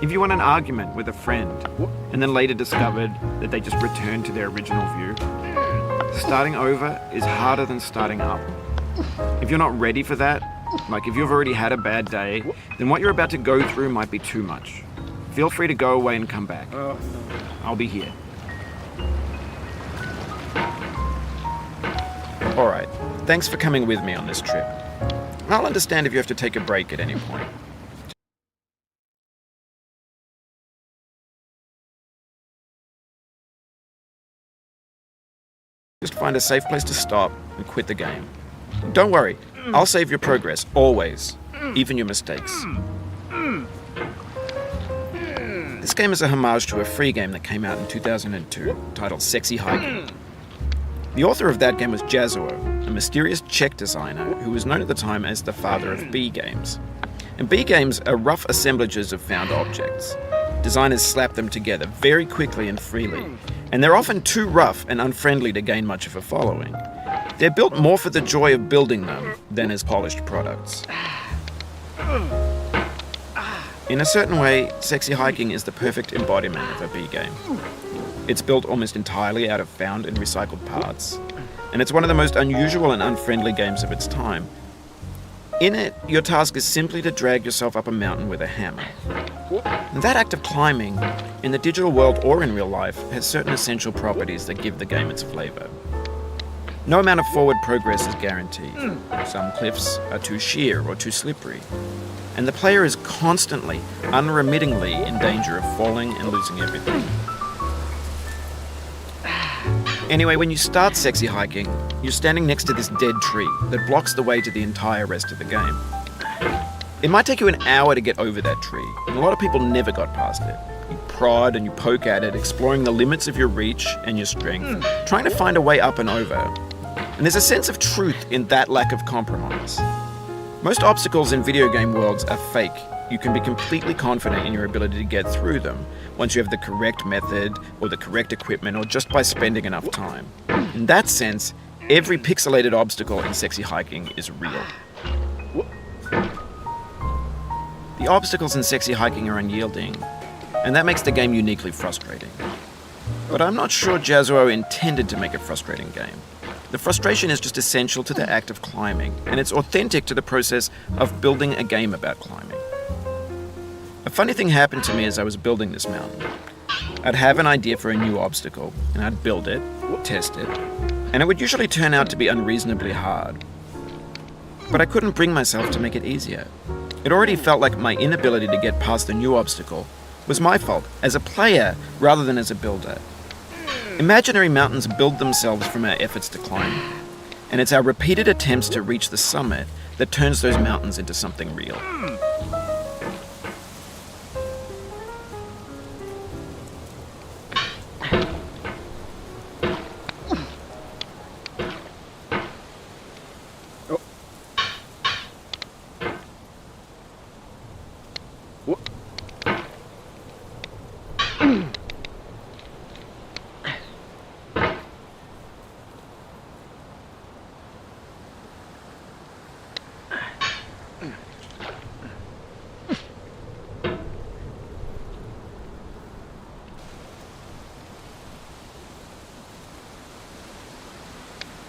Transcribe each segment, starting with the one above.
If you won an argument with a friend and then later discovered that they just returned to their original view, starting over is harder than starting up. If you're not ready for that, like if you've already had a bad day, then what you're about to go through might be too much. Feel free to go away and come back. I'll be here. Alright, thanks for coming with me on this trip. I'll understand if you have to take a break at any point. Just find a safe place to stop and quit the game. Don't worry, I'll save your progress, always, even your mistakes. This game is a homage to a free game that came out in 2002, titled Sexy Hiking. The author of that game was Jazzuo, a mysterious Czech designer who was known at the time as the father of B games. And B games are rough assemblages of found objects. Designers slap them together very quickly and freely, and they're often too rough and unfriendly to gain much of a following. They're built more for the joy of building them than as polished products. In a certain way, Sexy Hiking is the perfect embodiment of a B game. It's built almost entirely out of found and recycled parts, and it's one of the most unusual and unfriendly games of its time. In it, your task is simply to drag yourself up a mountain with a hammer. And that act of climbing, in the digital world or in real life, has certain essential properties that give the game its flavor. No amount of forward progress is guaranteed. Some cliffs are too sheer or too slippery, and the player is constantly, unremittingly in danger of falling and losing everything. Anyway, when you start Sexy Hiking, you're standing next to this dead tree that blocks the way to the entire rest of the game. It might take you an hour to get over that tree, and a lot of people never got past it. You prod and you poke at it, exploring the limits of your reach and your strength, trying to find a way up and over. And there's a sense of truth in that lack of compromise. Most obstacles in video game worlds are fake. You can be completely confident in your ability to get through them once you have the correct method or the correct equipment or just by spending enough time. In that sense, every pixelated obstacle in Sexy Hiking is real. The obstacles in Sexy Hiking are unyielding, and that makes the game uniquely frustrating. But I'm not sure Jazzuo intended to make a frustrating game. The frustration is just essential to the act of climbing, and it's authentic to the process of building a game about climbing. A funny thing happened to me as I was building this mountain. I'd have an idea for a new obstacle, and I'd build it, test it, and it would usually turn out to be unreasonably hard. But I couldn't bring myself to make it easier. It already felt like my inability to get past the new obstacle was my fault, as a player rather than as a builder. Imaginary mountains build themselves from our efforts to climb, and it's our repeated attempts to reach the summit that turns those mountains into something real.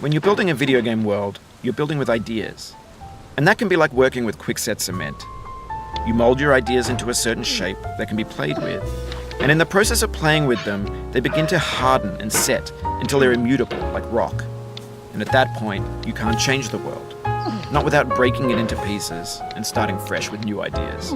When you're building a video game world, you're building with ideas. And that can be like working with quickset cement. You mold your ideas into a certain shape that can be played with. And in the process of playing with them, they begin to harden and set until they're immutable, like rock. And at that point, you can't change the world. Not without breaking it into pieces and starting fresh with new ideas.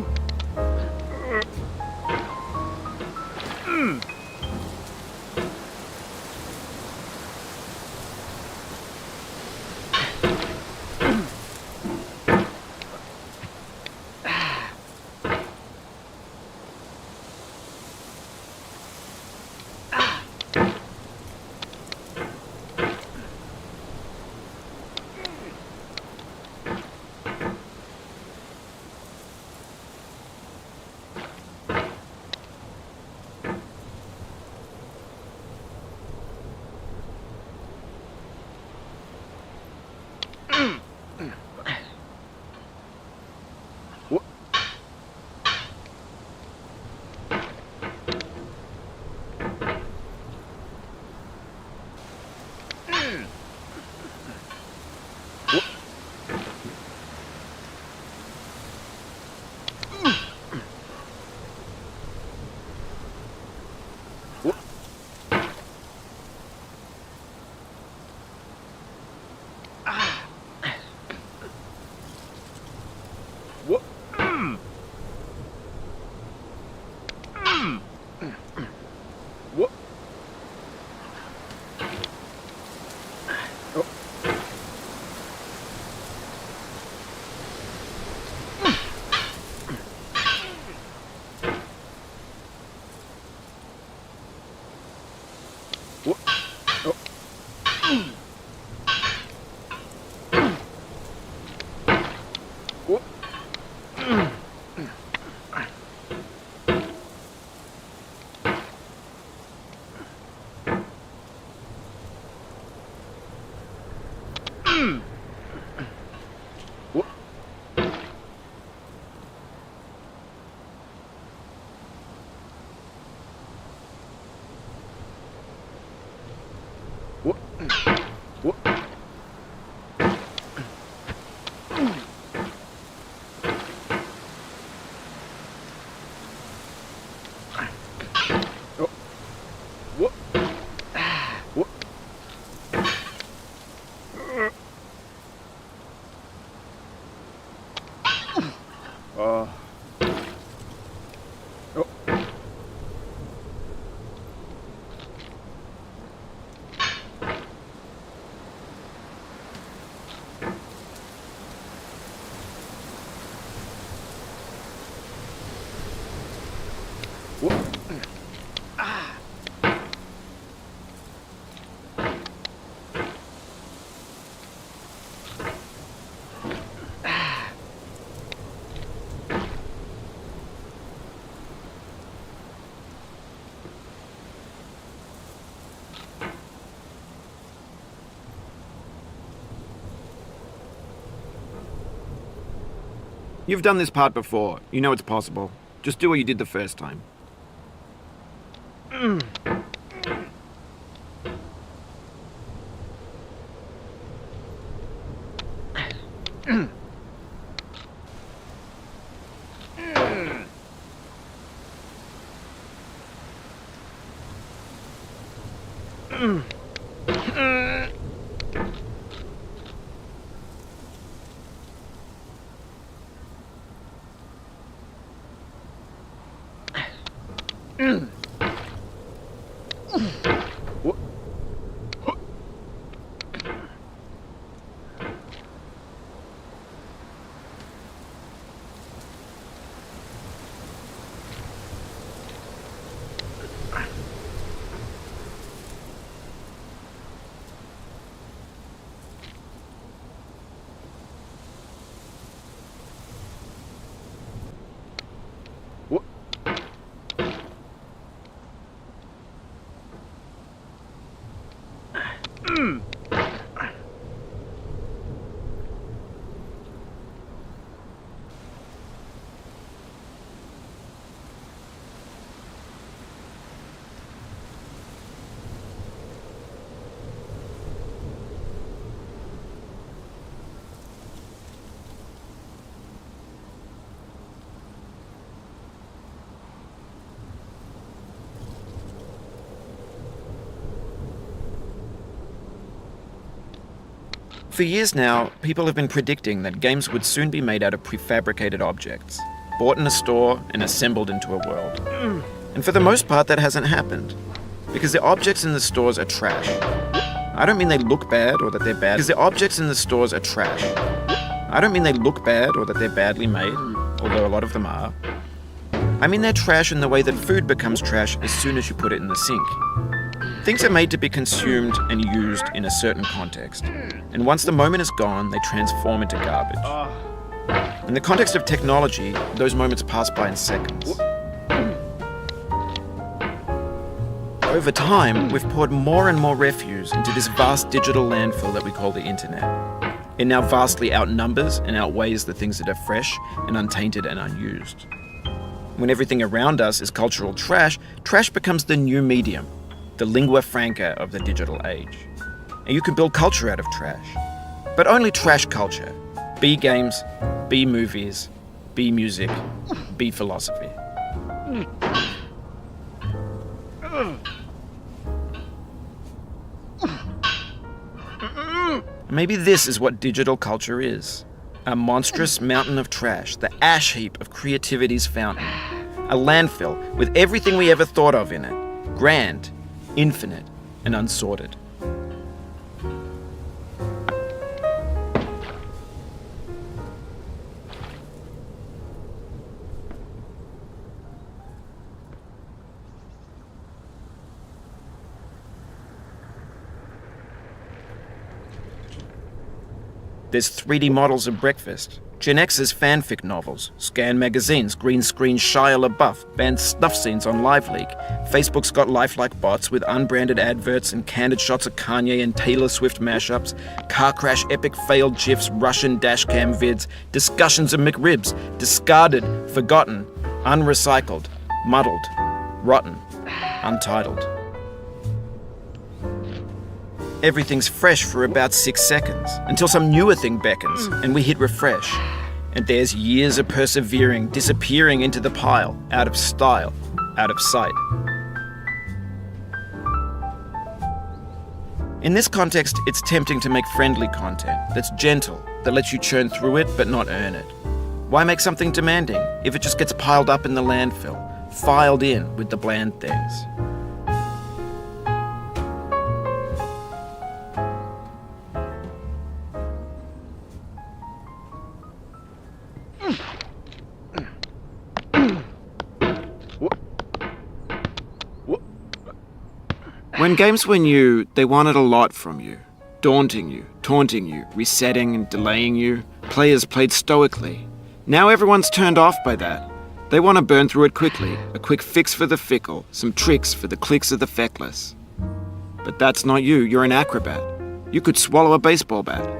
You've done this part before. You know it's possible. Just do what you did the first time. For years now, people have been predicting that games would soon be made out of prefabricated objects, bought in a store and assembled into a world. And for the most part, that hasn't happened, because the objects in the stores are trash. I don't mean they look bad or that they're bad, because the objects in the stores are trash. I don't mean they look bad or that they're badly made, although a lot of them are. I mean they're trash in the way that food becomes trash as soon as you put it in the sink. Things are made to be consumed and used in a certain context, and once the moment is gone, they transform into garbage. In the context of technology, those moments pass by in seconds. Over time, we've poured more and more refuse into this vast digital landfill that we call the internet. It now vastly outnumbers and outweighs the things that are fresh and untainted and unused. When everything around us is cultural trash, trash becomes the new medium, the lingua franca of the digital age. And you can build culture out of trash. But only trash culture. Be games, be movies, be music, be philosophy. Maybe this is what digital culture is. A monstrous mountain of trash, the ash heap of creativity's fountain. A landfill with everything we ever thought of in it. Grand, infinite, and unsorted. There's 3D models of breakfast, Gen X's fanfic novels, Scan magazines, green screen Shia LaBeouf, banned snuff scenes on LiveLeak. Facebook's got lifelike bots with unbranded adverts and candid shots of Kanye and Taylor Swift mashups, car crash epic failed GIFs, Russian dashcam vids, discussions of McRibs, discarded, forgotten, unrecycled, muddled, rotten, untitled. Everything's fresh for about 6 seconds, until some newer thing beckons, and we hit refresh. And there's years of persevering, disappearing into the pile, out of style, out of sight. In this context, it's tempting to make friendly content that's gentle, that lets you churn through it but not earn it. Why make something demanding if it just gets piled up in the landfill, filed in with the bland things? When games were new, they wanted a lot from you. Daunting you, taunting you, resetting and delaying you. Players played stoically. Now everyone's turned off by that. They want to burn through it quickly, a quick fix for the fickle, some tricks for the clicks of the feckless. But that's not you, you're an acrobat. You could swallow a baseball bat.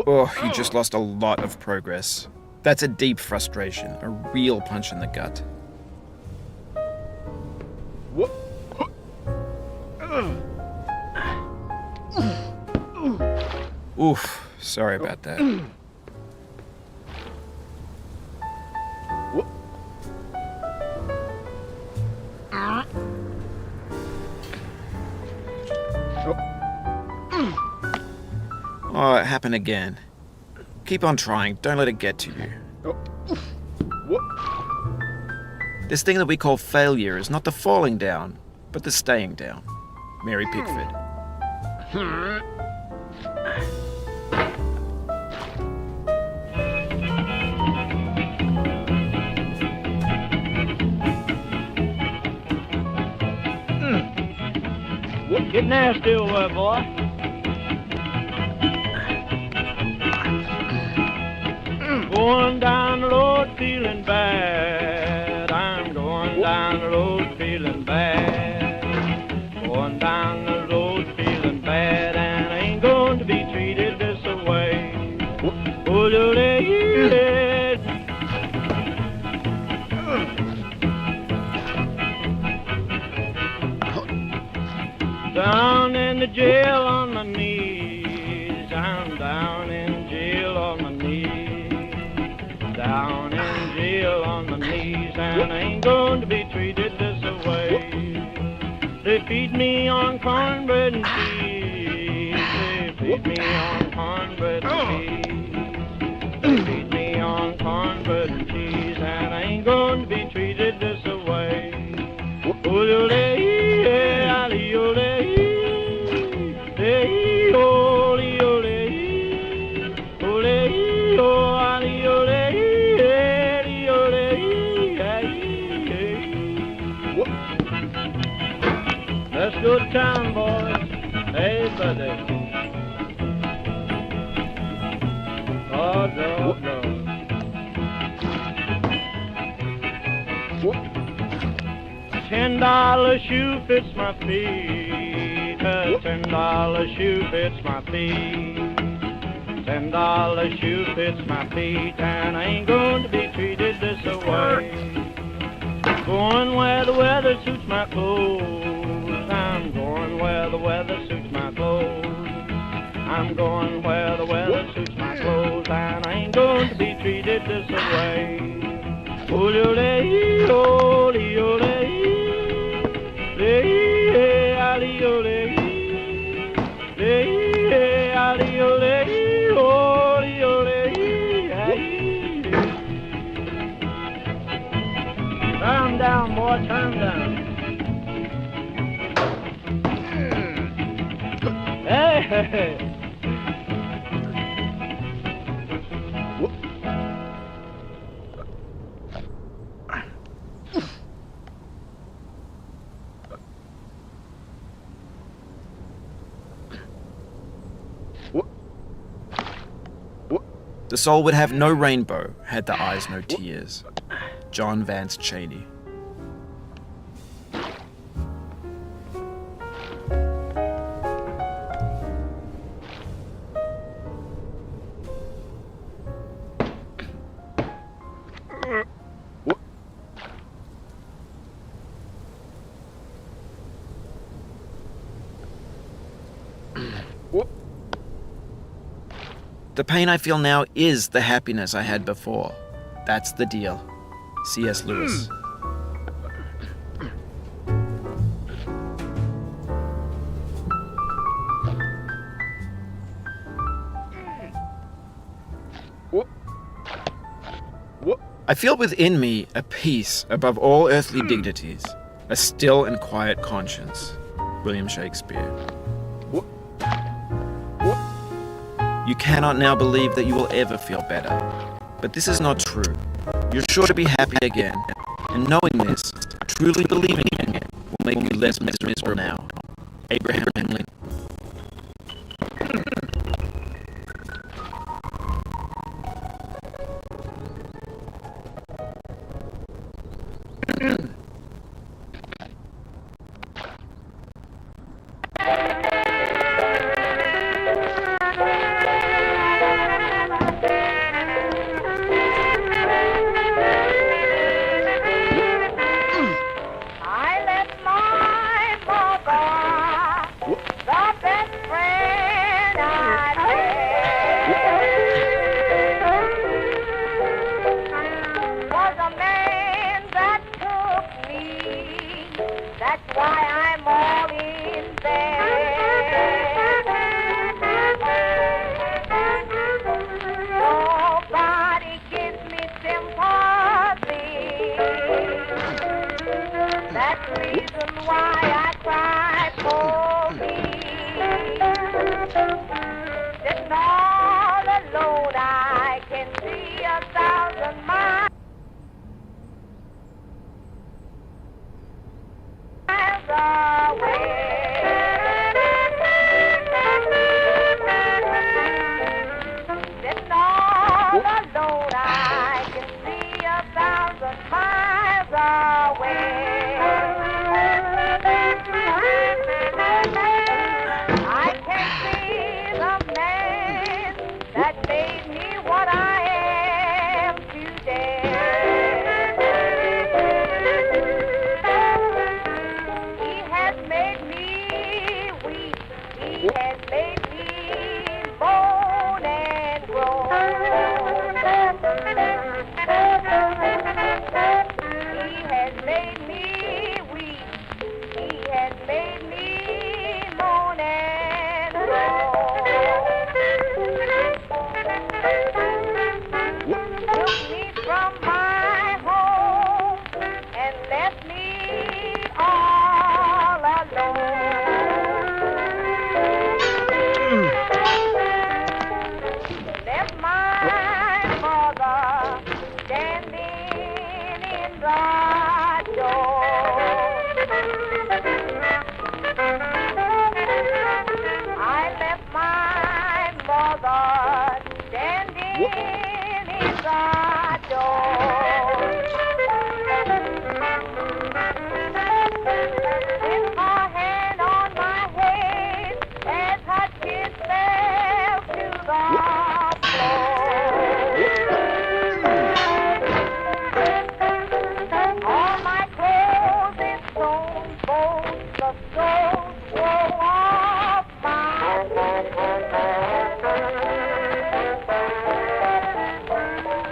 Oh, you just lost a lot of progress. That's a deep frustration, a real punch in the gut. Oof, sorry about that. Oh, it happened again. Keep on trying, don't let it get to you. This thing that we call failure is not the falling down, but the staying down. Mary Pickford. Get nasty over, boy. Going down the road feeling bad. I'm going down the road feeling bad. Going down the road feeling bad, and I ain't going to be treated this way. Oh, down in the jail on my knees. I'm down in jail on my knees. Down in jail on my knees, and I ain't going to be treated this way. They feed me on cornbread and cheese. They feed me on cornbread and cheese. They feed me on cornbread and cheese, and I ain't going to be treated this way. Let's go to town, boys. Hey, buddy. Oh, no, no. $10 shoe fits my feet. A $10 shoe fits my feet. $10 shoe fits my feet, and I ain't going to be treated this way. Going where the weather suits my clothes. I'm going where the weather suits my clothes. I'm going where the weather suits my clothes, and I ain't going to be treated this way. Ole, ole, ole, ole, ole, ole, ole. watch her down. Hey! The soul would have no rainbow had the eyes no tears. John Vance Cheney. The pain I feel now is the happiness I had before. That's the deal. C.S. Lewis. I feel within me a peace above all earthly dignities, a still and quiet conscience. William Shakespeare. You cannot now believe that you will ever feel better. But this is not true. You're sure to be happy again. And knowing this, truly believing in it, will make you less miserable now. Abraham Lincoln.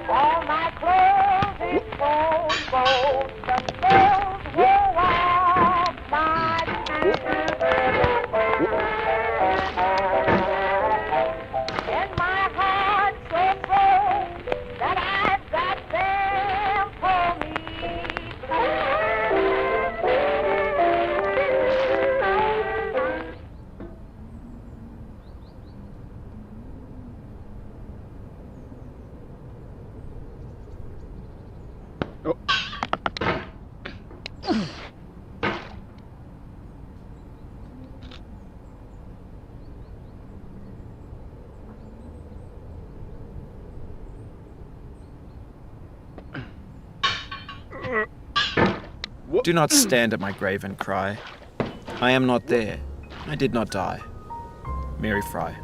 All my clothes Do not stand at my grave and cry. I am not there. I did not die. Mary Fry.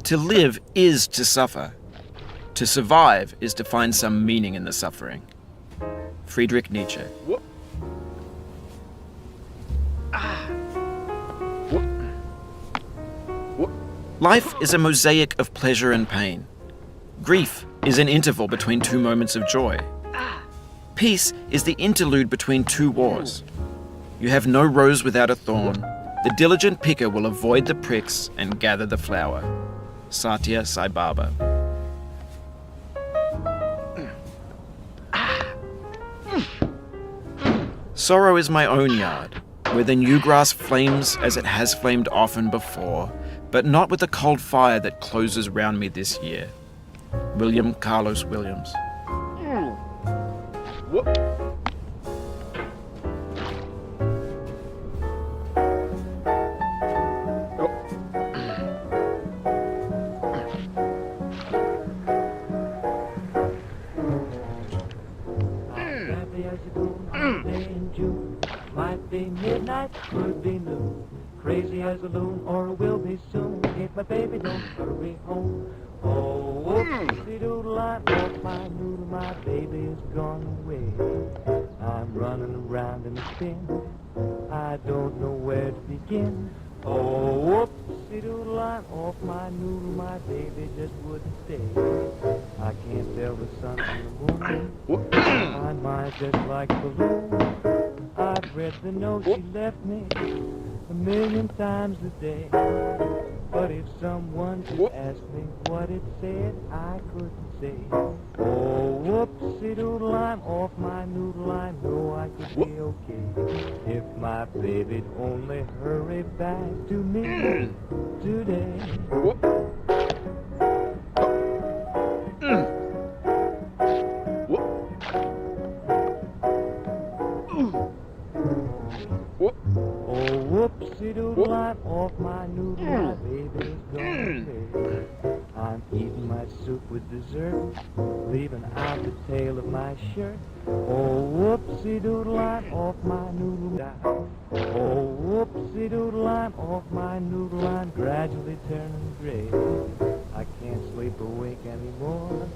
To live is to suffer. To survive is to find some meaning in the suffering. Friedrich Nietzsche. Life is a mosaic of pleasure and pain. Grief is an interval between two moments of joy. Peace is the interlude between two wars. You have no rose without a thorn. The diligent picker will avoid the pricks and gather the flower. Satya Sai Baba. Sorrow is my own yard, where the new grass flames as it has flamed often before, but not with the cold fire that closes round me this year. William Carlos Williams. Might be midnight, could be noon. Crazy as a loon, or will be soon. If my baby don't hurry home. Oh, whoopsie doodle, I lost my noodle, my baby is gone away. I'm running around in a spin. I don't know where to begin. Oh, whoopsie doodle, I'm off my noodle, my baby just wouldn't stay. I can't tell the sun from the moon. My mind's just like a balloon. I've read the note she left me 1,000,000 times a day. But if someone could ask me what it said, I couldn't say. Oh, whoopsie doodle, I'm off my noodle, I know I could be okay. If my baby'd only hurry back to me today. Whoopsie doodle, I'm off my noodle, my baby's gone away. I'm eating my soup with dessert, leaving out the tail of my shirt. Oh, whoopsie doodle, I'm off my noodle down. Oh, whoopsie doodle, I'm off my noodle, I'm gradually turning gray. I can't sleep awake anymore,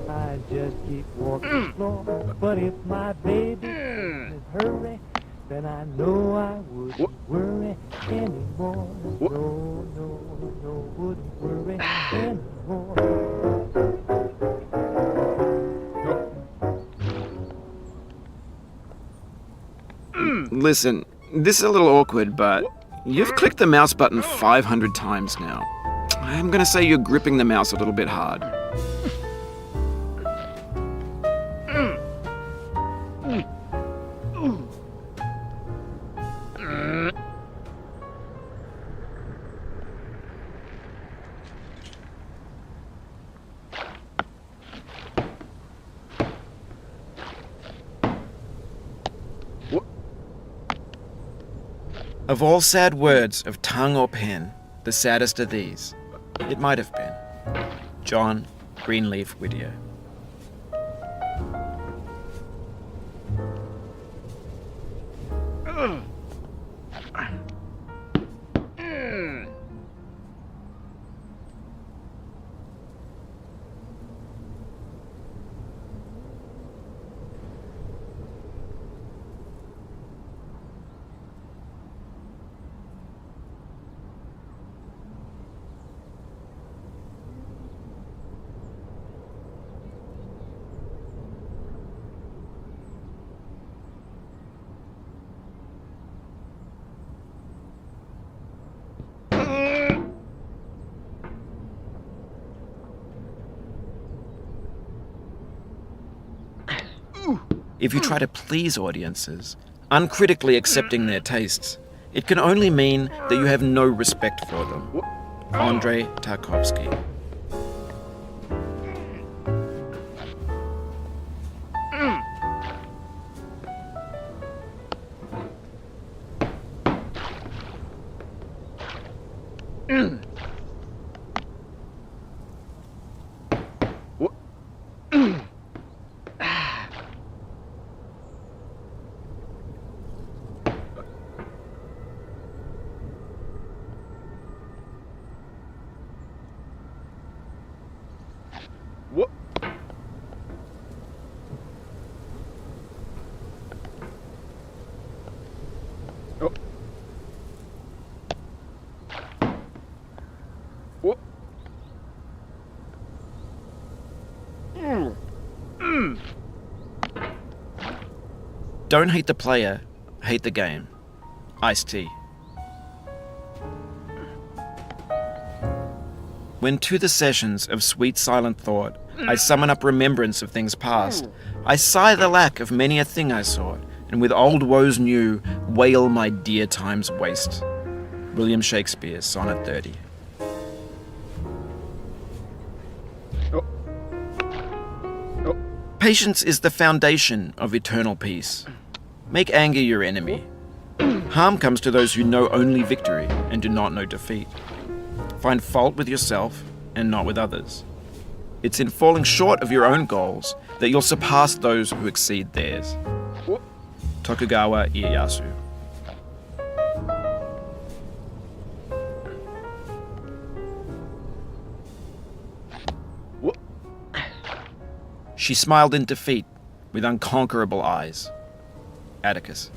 I just keep walking the floor. But if my baby would hurry, then I know I wouldn't worry anymore. No, no, no, wouldn't worry anymore. Listen, this is a little awkward, but you've clicked the mouse button 500 times now. I'm gonna say you're gripping the mouse a little bit hard. Of all sad words of tongue or pen, the saddest are these. It might have been. John Greenleaf Whittier. If you try to please audiences, uncritically accepting their tastes, It can only mean that you have no respect for them. Andrei Tarkovsky. Don't hate the player, hate the game. Ice-T. When to the sessions of sweet silent thought I summon up remembrance of things past, I sigh the lack of many a thing I sought, and with old woes new wail my dear time's waste. William Shakespeare, Sonnet 30. Patience is the foundation of eternal peace. Make anger your enemy. Harm comes to those who know only victory and do not know defeat. Find fault with yourself and not with others. It's in falling short of your own goals that you'll surpass those who exceed theirs. Tokugawa Ieyasu. She smiled in defeat with unconquerable eyes. Atticus.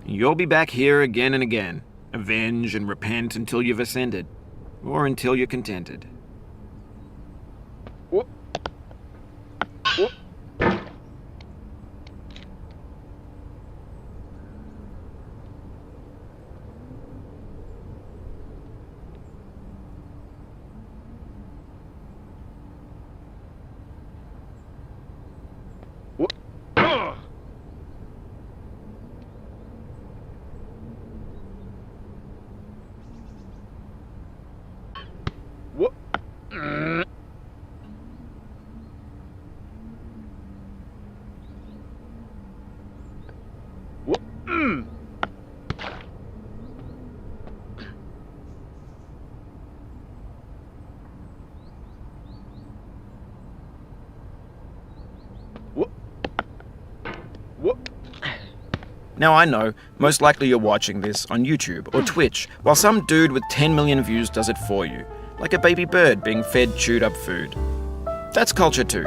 You'll be back here again and again. Avenge and repent until you've ascended, or until you're contented. Now I know, most likely you're watching this on YouTube or Twitch, while some dude with 10 million views does it for you, like a baby bird being fed chewed up food. That's culture too.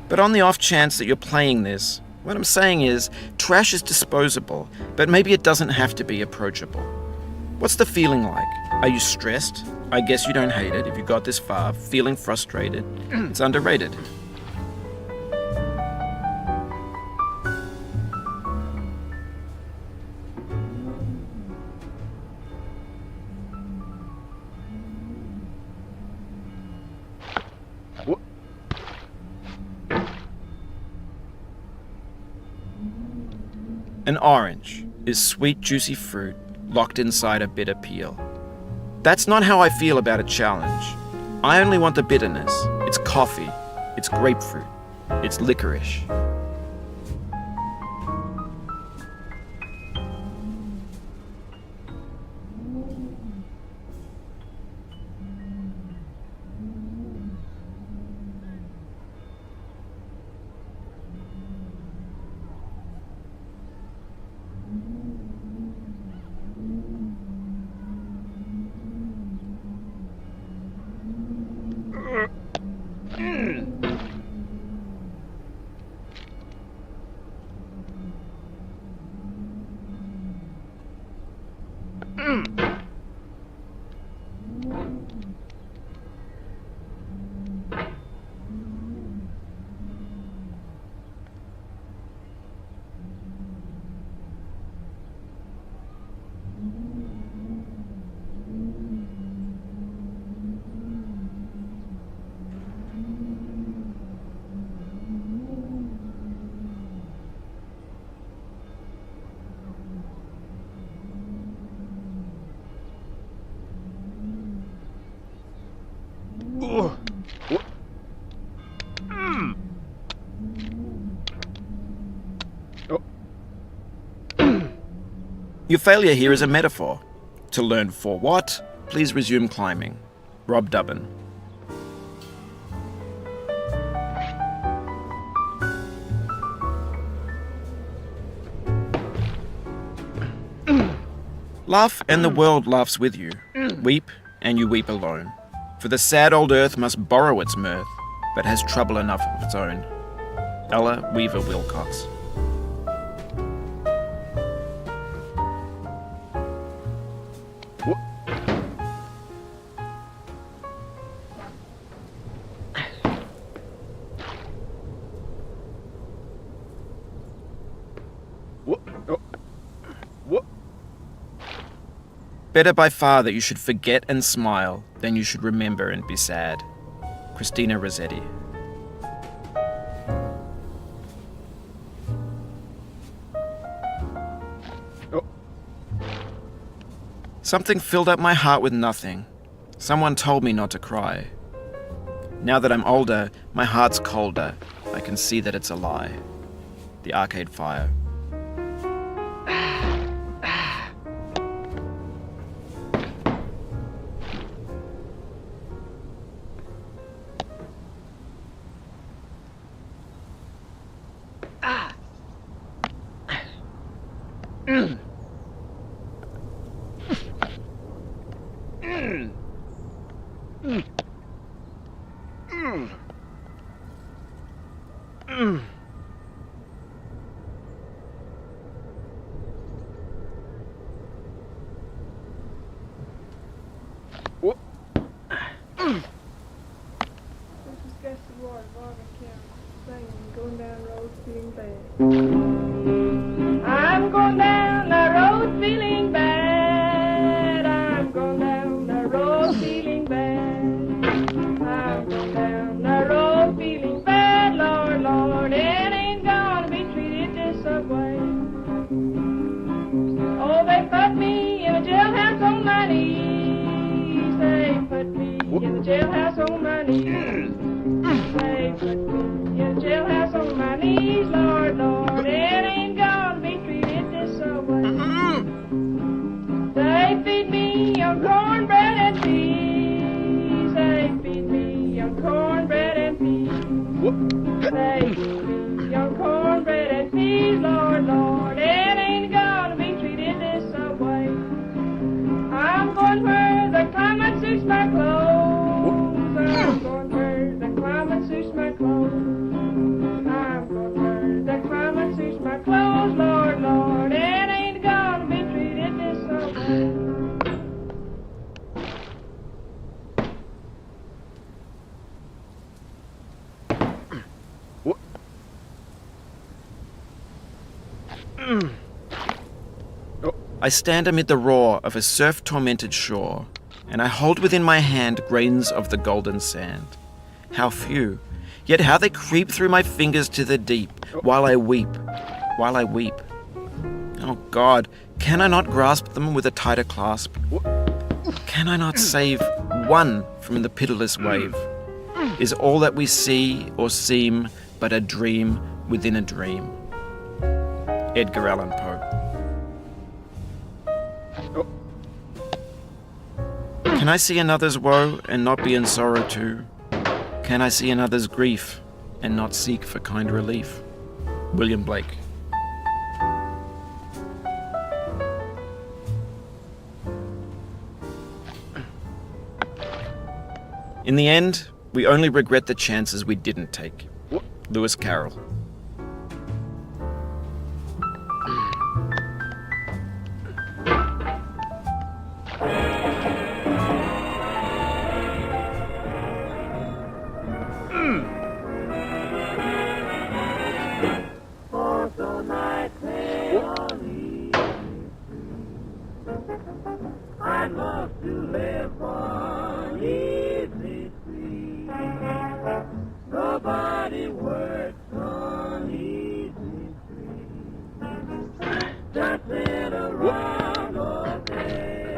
But on the off chance that you're playing this, what I'm saying is, trash is disposable, but maybe it doesn't have to be approachable. What's the feeling like? Are you stressed? I guess you don't hate it if you got this far. Feeling frustrated? It's underrated. An orange is sweet, juicy fruit locked inside a bitter peel. That's not how I feel about a challenge. I only want the bitterness. It's coffee. It's grapefruit. It's licorice. Your failure here is a metaphor. To learn for what, please resume climbing. Rob Dubbin. Laugh, and the world laughs with you. Weep, and you weep alone. For the sad old earth must borrow its mirth, but has trouble enough of its own. Ella Weaver Wilcox. Better by far that you should forget and smile than you should remember and be sad. Christina Rossetti. Something filled up my heart with nothing. Someone told me not to cry. Now that I'm older, my heart's colder. I can see that it's a lie. The Arcade Fire. Going down the road feeling bad. I'm going down the road feeling bad. I'm going down the road feeling bad. I'm going down the road feeling bad, Lord, Lord. It ain't gonna be treated this way. Oh, they put me in a jailhouse on my knees. They put me in the jailhouse on my knees. They put me in a jailhouse on my knees, Lord, Lord. It ain't gonna be treated this way. They feed me on cornbread and peas. They feed me on cornbread and peas. They feed me on cornbread and peas, Lord, Lord. It ain't gonna be treated this way. I'm going where the climate suits my clothes. I'm going where the climate suits my clothes. I'm going where the climate suits my clothes, Lord, Lord. It ain't gonna be treated this way. I stand amid the roar of a surf-tormented shore, and I hold within my hand grains of the golden sand. How few, yet how they creep through my fingers to the deep, while I weep. Oh God, can I not grasp them with a tighter clasp? Can I not save one from the pitiless wave? Is all that we see or seem but a dream within a dream? Edgar Allan Poe. Can I see another's woe and not be in sorrow too? Can I see another's grief and not seek for kind relief? William Blake. In the end, we only regret the chances we didn't take. Lewis Carroll. I'd love to live on easy street. Nobody works on easy street. Just sit around all day.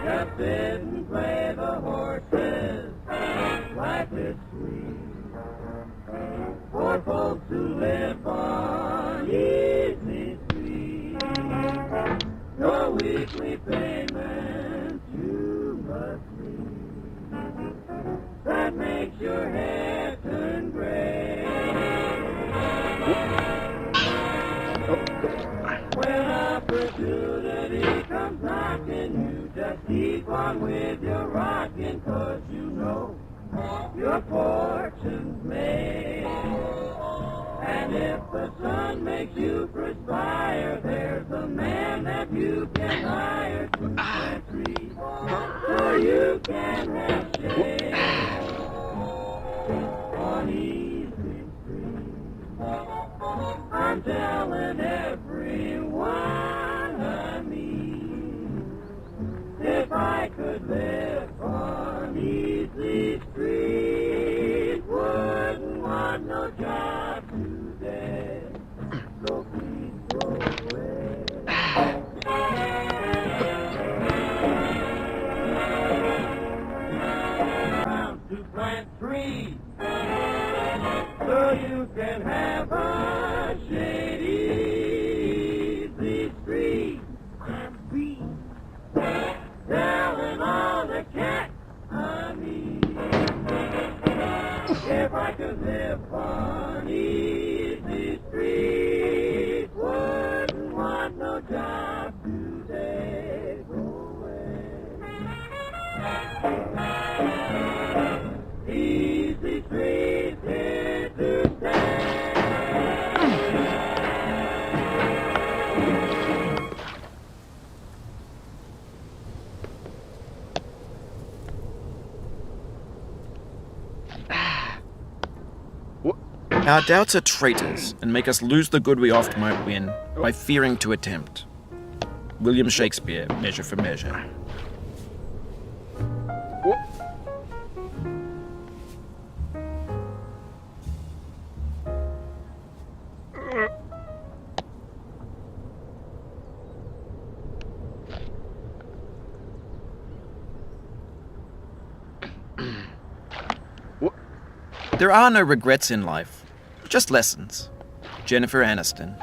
Just sit and play the horses. Life is sweet. For folks who live on easy street. your fortune's made. And if the sun makes you perspire, there's a man that you can hire to plant trees so you can have shade on easy street. I'm telling everyone I meet, if I could live on easy street, wouldn't want no job today. So please go away. Around to plant trees so you can have a shady easy street. Be telling all the cats I meet, if I could live on easy street, wouldn't want no job today. Go away. Easy street here to stay. Our doubts are traitors and make us lose the good we oft might win by fearing to attempt. William Shakespeare, Measure for Measure. There are no regrets in life, just lessons. Jennifer Aniston.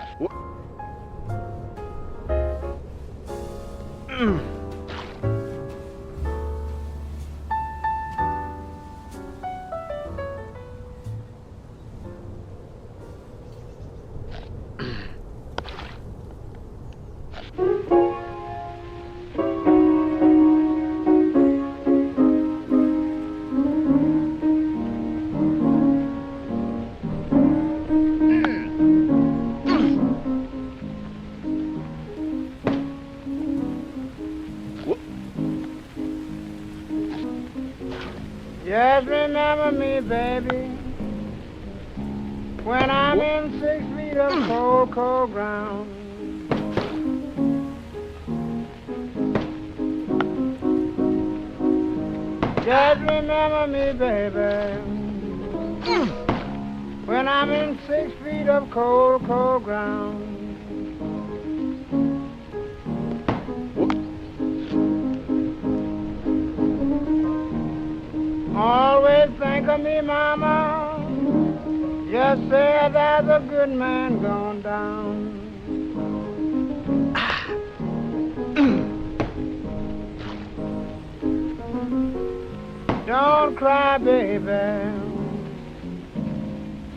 Just remember me, baby, when I'm in 6 feet of cold, cold ground. Just remember me, baby, when I'm in 6 feet of cold, cold ground. Always think of me, mama. Just say there's a good man gone down. Don't cry, baby.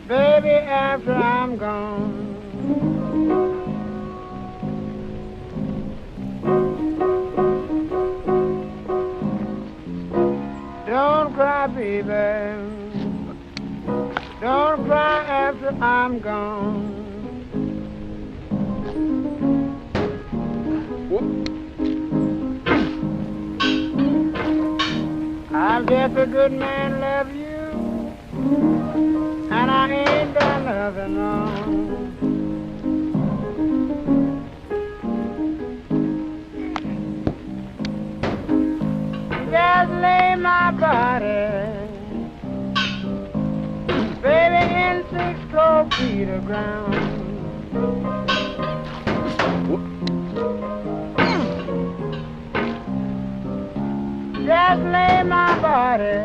Baby, after I'm gone. Don't cry, baby. Don't cry after I'm gone. I'm just a good man, love you, and I ain't done nothing wrong. Just lay my body, baby, in 6 cold feet of ground. Just lay my body,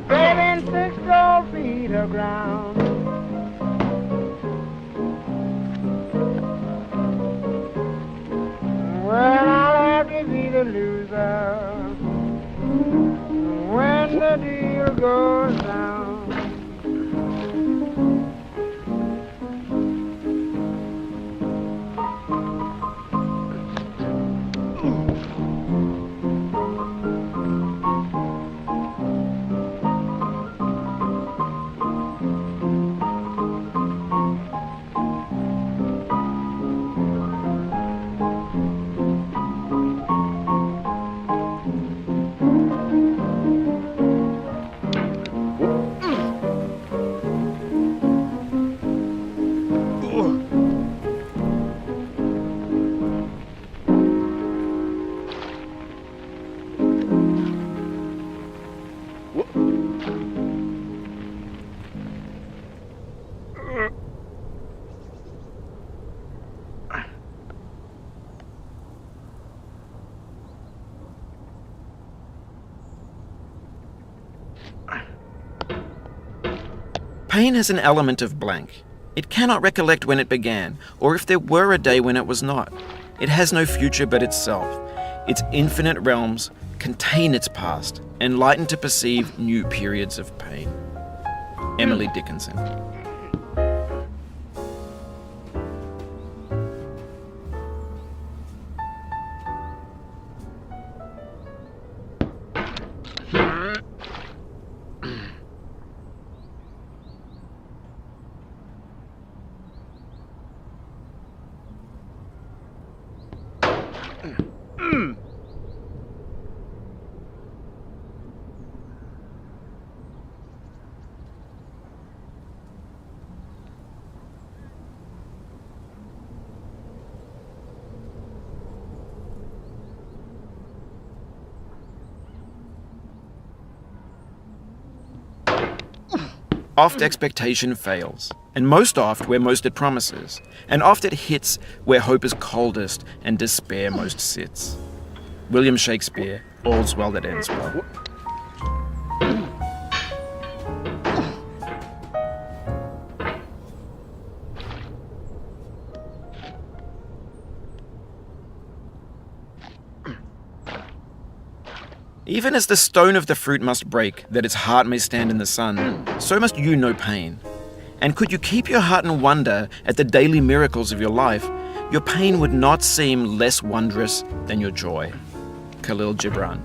baby, in 6 cold feet of ground. Well, I'll have to be the loser when the deal goes down. Pain has an element of blank. It cannot recollect when it began, or if there were a day when it was not. It has no future but itself. Its infinite realms contain its past, enlightened to perceive new periods of pain. Emily Dickinson. Oft expectation fails, and most oft where most it promises, and oft it hits where hope is coldest and despair most sits. William Shakespeare, All's Well That Ends Well. Even as the stone of the fruit must break, that its heart may stand in the sun, so must you know pain. And could you keep your heart in wonder at the daily miracles of your life, your pain would not seem less wondrous than your joy. Khalil Gibran.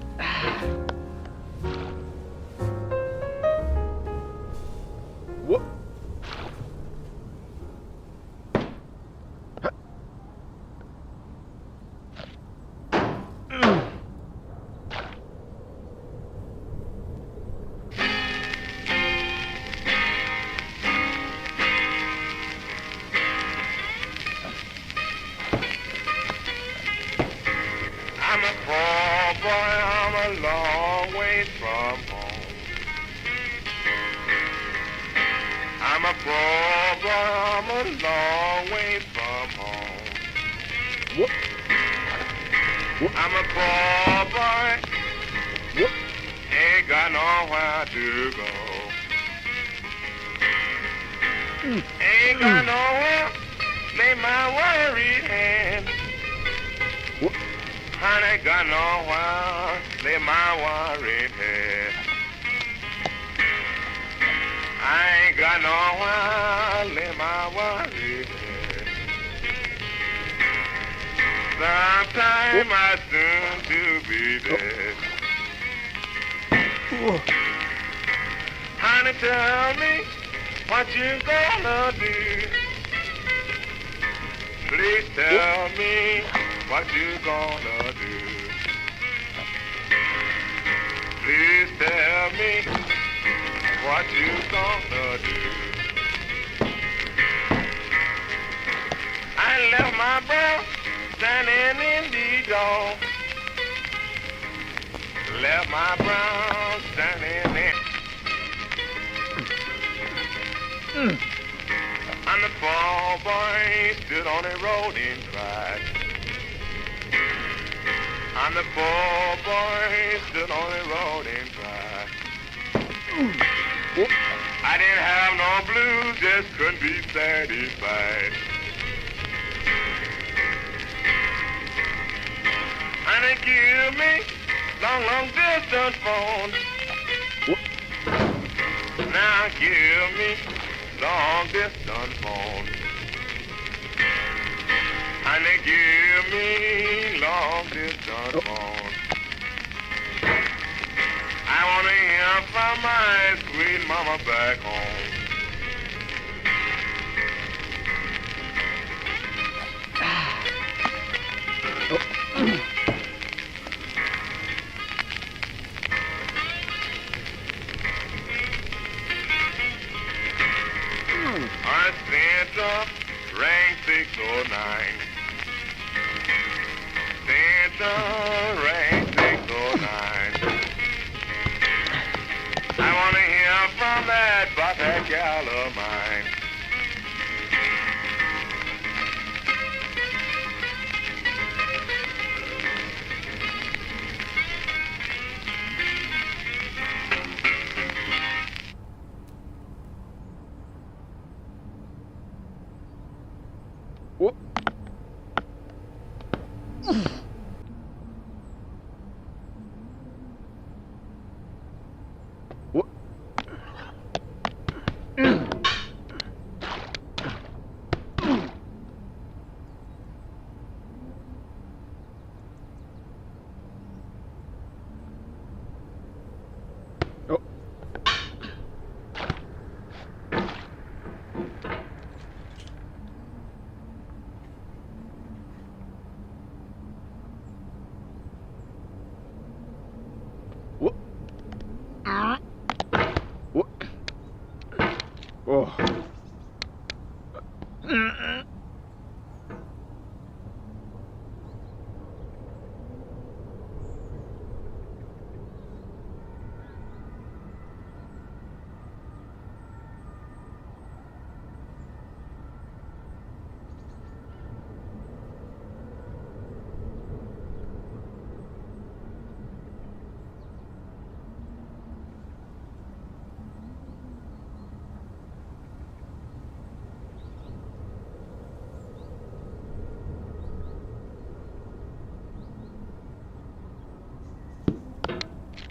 I'm a poor boy, I'm a long way from home. I'm a poor boy, I'm a long way from home. I'm a poor boy, ain't got nowhere to go. Ain't got nowhere, lay my worried hand. Honey, got nowhere, lay my worried head. I ain't got nowhere, lay my worried head. Sometime I soon to be dead. Honey, tell me what you gonna do. Please tell me what you gonna do. Please tell me what you gonna do. I left my brown standing in the door. Left my brown standing in. And the poor boy stood on the road and cried. And the poor boy stood on the road and cried. I didn't have no blues, just couldn't be satisfied. And they give me long distance phone. Now give me long distance phone. And they give me long distance phone. I want to hear from my sweet mama back home. I sent up rank 609. Sent up rank 609. gal of mine. Whoop. Whoop. Oh. Whoop. Whoop. Oh.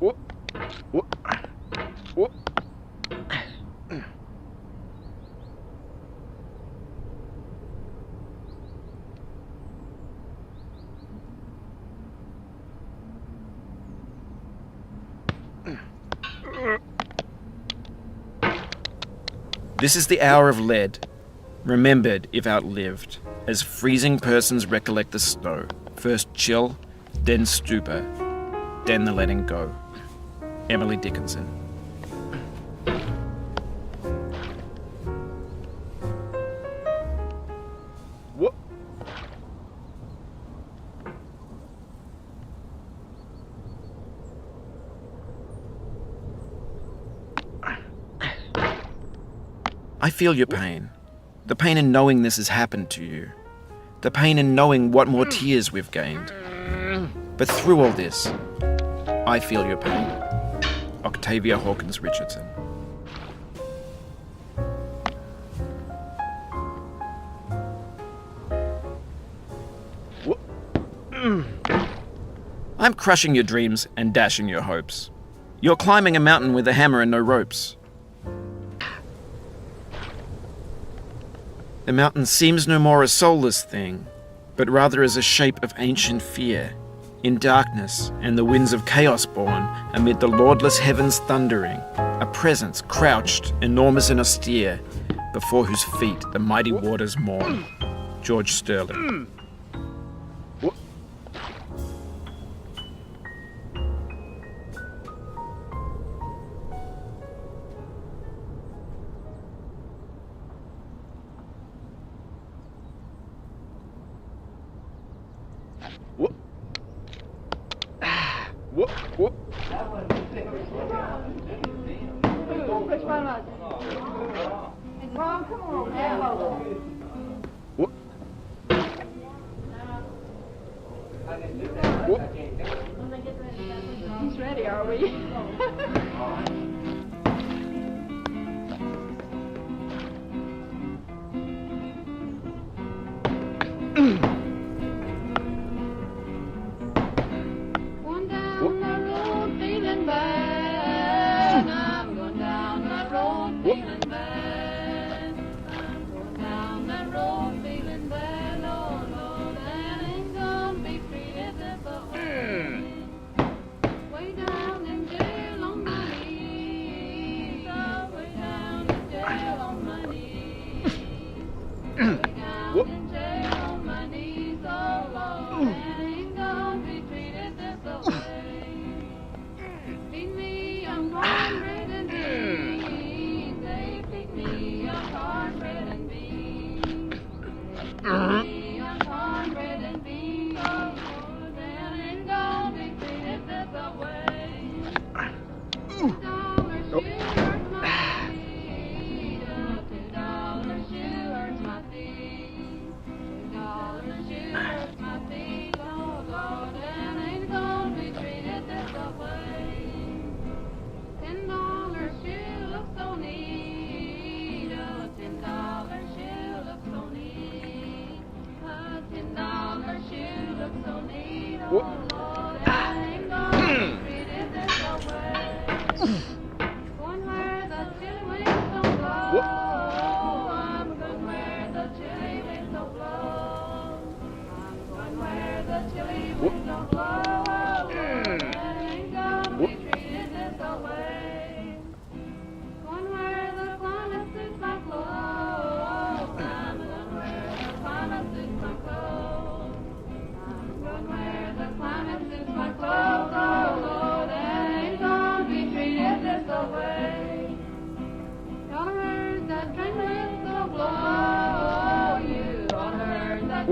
Whoop. Whoop. Whoop. This is the hour of lead, remembered if outlived, as freezing persons recollect the snow. First chill, then stupor, then the letting go. Emily Dickinson. Whoop. I feel your pain. The pain in knowing this has happened to you. The pain in knowing what more tears we've gained. But through all this, I feel your pain. Octavia Hawkins Richardson. I'm crushing your dreams and dashing your hopes. You're climbing a mountain with a hammer and no ropes. The mountain seems no more a soulless thing, but rather as a shape of ancient fear, in darkness and the winds of chaos born, amid the lordless heavens thundering, a presence crouched, enormous and austere, before whose feet the mighty waters mourn. George Sterling. Whoop. Whoop. Whoop. Which one was it? Mom, come on now. Whoop. Whoop. He's ready, are we? Going down the road feeling bad. I'm going down the road feeling bad. I'm going down the road feeling bad. Oh, Lord, I ain't gonna be free if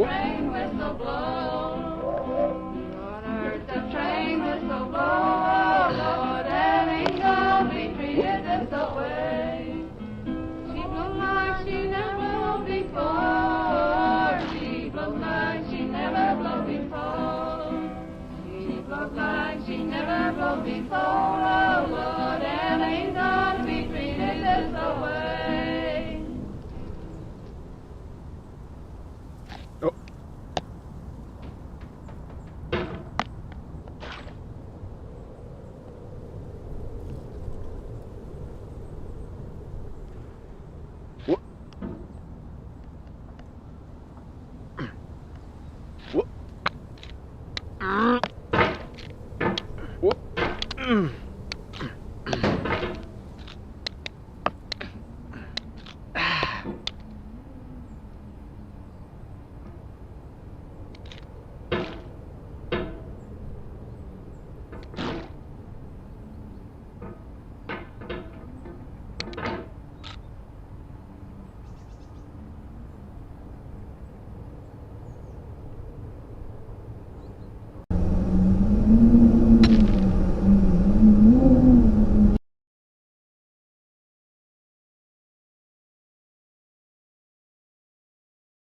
train whistle blow. Lord, heard the train whistle blow. Lord, and ain't gonna be treated this way.